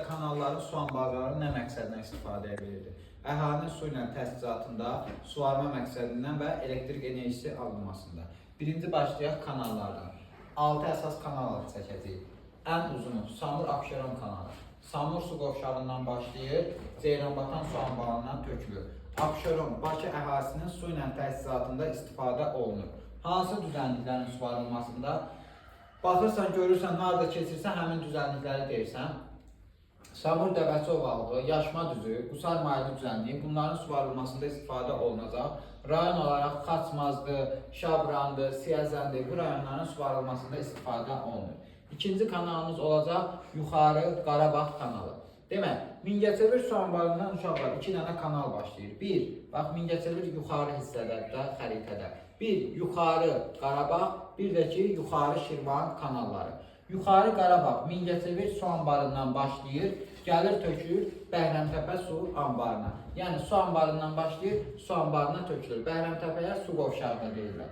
Kanalların su anbarları nə məqsədlə istifadəyə verilir? Əhalinin su ilə təchizatında, suvarma məqsədindən və elektrik enerjisi alınmasında. Birinci başlayaq kanallardan. 6 əsas kanal çəkəcəyik. Ən uzunu Samur Abşeron kanalı. Samur su qovşağından başlayır, Ceyranbatan su anbarından tökülür. Abşeron Bakı əhalinin su ilə təchizatında istifadə olunur. Hansı düzənliklərin suvarılmasında? Baxırsan, görürsən, harada keçirsən, həmin düzənlikləri deyirsən. Samur Dəvəçovalığı, Yaşma düzü, Qusar maylı düzənliyi bunların suvarılmasında istifadə olunacaq. Rayon olaraq Xaçmazdı, Şabrandı, Siyəzəndi bu rayonların suvarılmasında istifadə olunur. İkinci kanalımız olacaq Yuxarı Qarabağ kanalı. Demək, Mingəçevir su anbarından uşaqlar 2 dənə kanal başlayır. Bax, Mingəçevir yuxarı hissədədə, xəritədə. Yuxarı Qarabağ, bir də ki, Yuxarı Şirvan kanalları. Yuxarı Qarabağ Mingəçevir su anbarından başlayır, gəlir tökülür Bəhrəmtəpə su anbarına. Yəni su anbarından başlayır, su anbarına tökülür. Bəhrəmtəpəyə su qovşağına deyirlər.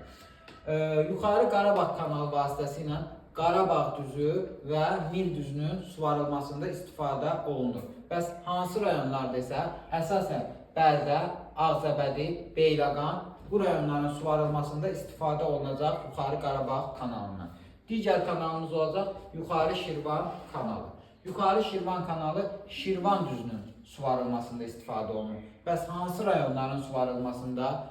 Yuxarı Qarabağ kanalı vasitəsilə Qarabağ düzü və Nil düzünün suvarılmasında istifadə olunur. Bəs hansı rayonlar desə, əsasən Bərdə, Ağcabədi, Beyləqan bu rayonların suvarılmasında istifadə olunacaq Yuxarı Qarabağ kanalından. Digər kanalımız olacaq Yuxarı Şirvan kanalı. Yuxarı Şirvan kanalı Şirvan düzünün suvarılmasında istifadə olunur. Bəs hansı rayonların suvarılmasında?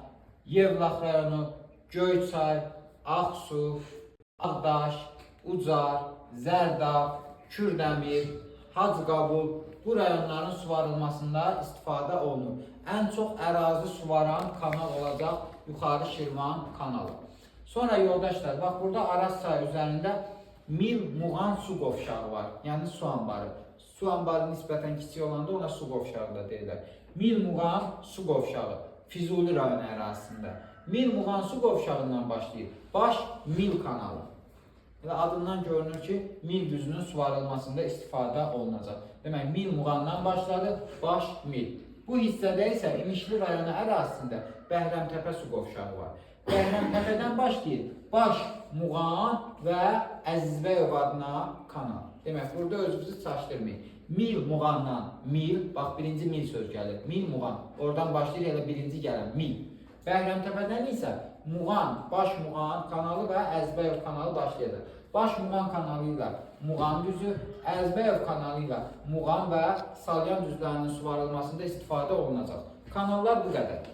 Yevlax rayonu, Göyçay, Ağsu, Ağdaş, Ucar, Zərdab, Kürdəmir, Hacıqabul bu rayonların suvarılmasında istifadə olunur. Ən çox ərazi suvaran kanal olacaq Yuxarı Şirvan kanalı. Sonra yoldaşlar, bax burada Araz çayı üzərində Mil Muğan su qovşağı var. Yəni su anbarı. Su anbarı nisbətən kiçik olanda ona su qovşağı da deyirlər. Mil Muğan su qovşağı Füzuli rayonu ərazisində. Mil Muğan su qovşağından başlayır. Baş Mil kanalı. Və adından görünür ki, Mil düzünün suvarılmasında istifadə olunacaq. Demək, Mil Muğandan başladı, baş Mil. Bu hissədə isə İmişli rayonu ərazisində Bəhrəmtəpə su qovşağı var. Bəhrəmtəpədən başlayır, baş Muğan və Əzizbəyov adına kanal. Demək, burada özünüzü çaşdırmayın. Mil Muğandan, Mil, bax birinci Mil söz gəlir, Mil Muğan. Oradan başlayır, elə birinci gələn Mil. Bəhrəmtəpədən isə Muğan, baş Muğan kanalı və Əzizbəyov kanalı başlayacaq. Baş Muğan kanalı ilə Muğan düzü, Əzizbəyov kanalı ilə Muğan və Salyan düzlərinin suvarılmasında istifadə olunacaq. Kanallar bu qədər.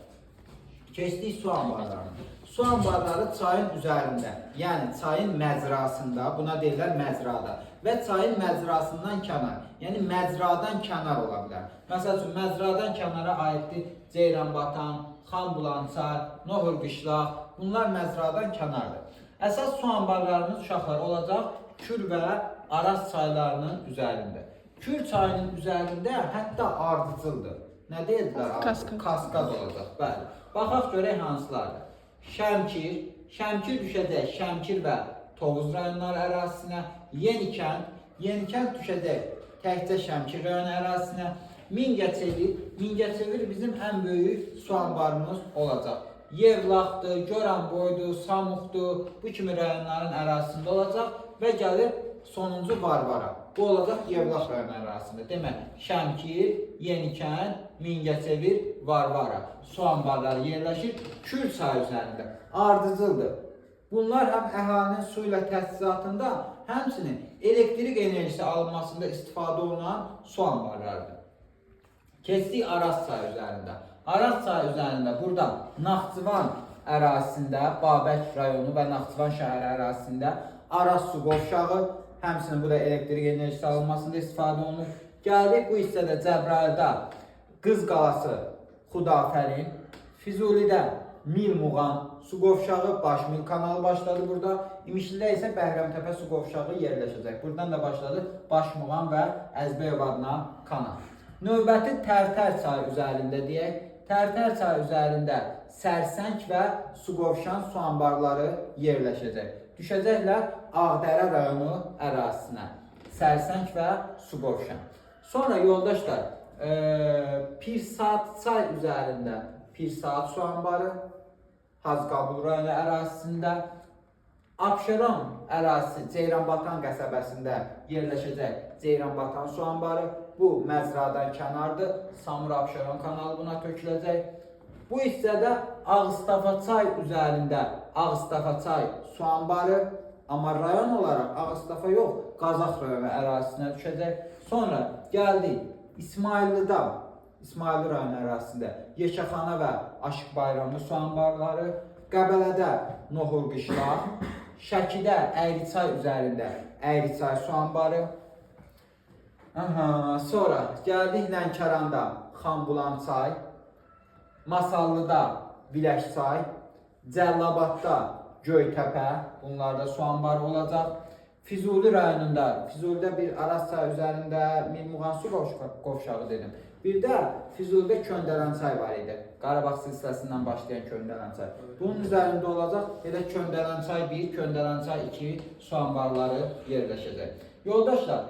Keçdik su anbarlarına. Su anbarları çayın üzərində, yəni çayın məcrasında, buna deyirlər məcrada və çayın məcrasından kənar, yəni məcradan kənar ola bilər. Məsəl üçün, məcradan kənara aiddir Ceyranbatan, Xanbulançay, Nohur Qışlaq, bunlar məcradan kənardır. Əsas su anbarlarımız uşaqlar olacaq Kür və Araz çaylarının üzərində. Kür çayının üzərində hətta ardıcıldır. Nə deyirlər? Kaskad olacaq. Bəli. Baxaq görək hansılardır. Şəmkir, Şəmkir düşəcək Şəmkir və Tovuz rayonları ərazisinə. Yenikənd, Yenikənd düşəcək təkcə Şəmkir rayonu ərazisinə. Mingəçevir, Mingəçevir bizim ən böyük su anbarımız olacaq. Yevlaxdır, Göranboydur, Samuxdur, bu kimi rayonların ərazisində olacaq və gəlir sonuncu Varvara. Bu olacaq Yevlax rayonu ərazisində. Demək, Şəmkir, Yenikənd, Mingəçevir, Varvara su anbarları yerləşir Kür çayı üzərində. Ardıcıldır. Bunlar həm əhalinin su ilə təchizatında, həmçinin elektrik enerjisi alınmasında istifadə olunan su anbarlarıdır. Keçdik Araz çayı üzərində. Araz çayı üzərində burada Naxçıvan ərazisində, Babək rayonu və Naxçıvan şəhəri ərazisində Araz su qovşağı, həmçinin burada elektrik enerjisi alınmasında istifadə olunur. Gəldik bu hissədə Cəbrayılda Qız qalası Xudafərin, Füzulidə Mil Muğan su qovşağı, Baş Mil kanalı başladı burada. İmişlidə isə Bəhrəmtəpə su qovşağı yerləşəcək. Buradan da başladı Baş Muğan və Əzbəyov adına kanal. Növbəti Tərtər çayı üzərində deyək. Tərtər çayı üzərində Sərsəng və Suqovşan su anbarları yerləşəcək. Düşəcəklər Ağdərə rayonu ərazisinə. Sərsəng və Suqovşan. Sonra yoldaşlar, Pirsaat çay üzərində Pirsaat su anbarı, Hacıqabul rayonu ərazisində, Abşeron ərazisi Ceyranbatan qəsəbəsində yerləşəcək Ceyranbatan su anbarı, Bu məzradan kənardır. Samur Abşeron kanalı buna töküləcək. Bu hissədə Ağstafa çay üzərində Ağstafa çay su anbarı, amma rayon olaraq Ağstafa yox, Qazax rayonu ərazisinə düşəcək. Sonra gəldik İsmayıllıda, İsmayıllı rayon ərazisində Yekəxana və Aşıq Bayramlı su anbarları, Qəbələdə Nohur Qışlaq, Şəkidə Əyriçay üzərində Əyriçay su anbarı. Sonra gəldik Lənkəranda Xanbulan çay, Masallıda Bilək çay, Cəllabadda Göytəpə, bunlarda su anbarı olacaq. Füzuli rayonunda, Füzulidə bir Araz çay üzərində Mirmuğan su qovşağı dedim. Bir də Füzulidə Köndələn çay var idi. Qarabağ silsiləsindən başlayan Köndələn çay. Bunun üzərində olacaq elə Köndələn çay 1, Köndələn çay 2 su anbarları yerləşəcək. Yoldaşlar,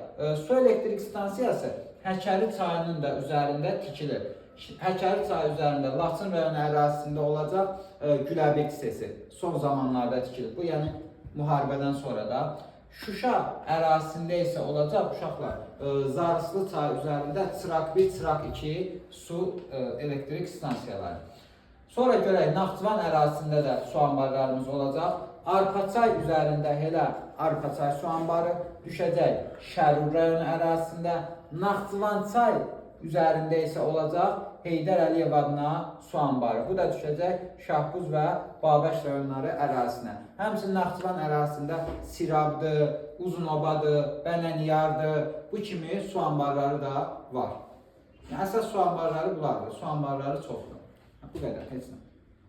su elektrik stansiyası Həkəri çayının da üzərində tikilir. Həkəri çayı üzərində Laçın rayonu ərazisində olacaq Güləbird hissəsi son zamanlarda tikilir. Bu yəni müharibədən sonra da. Şuşa ərazisində isə olacaq uşaqlar Zarıslı çay üzərində Çıraq 1, Çıraq 2 su elektrik stansiyaları. Sonra görək Naxçıvan ərazisində də su anbarlarımız olacaq. Arpaçay üzərində elə Arpaçay su anbarı düşəcək Şərur rayonu ərazisində. Naxçıvan çay üzərində isə olacaq Heydər Əliyev adına su anbarı. Bu da düşəcək Şahbuz və Babək rayonları ərazisinə. Həmçinin Naxçıvan ərazisində Sirabdır, Uzunobadır, Bənəniyardır, bu kimi su anbarları da var. Yəni, əsas su anbarları bunlardır. Su anbarları çoxdur. Bu qədər, heç nə.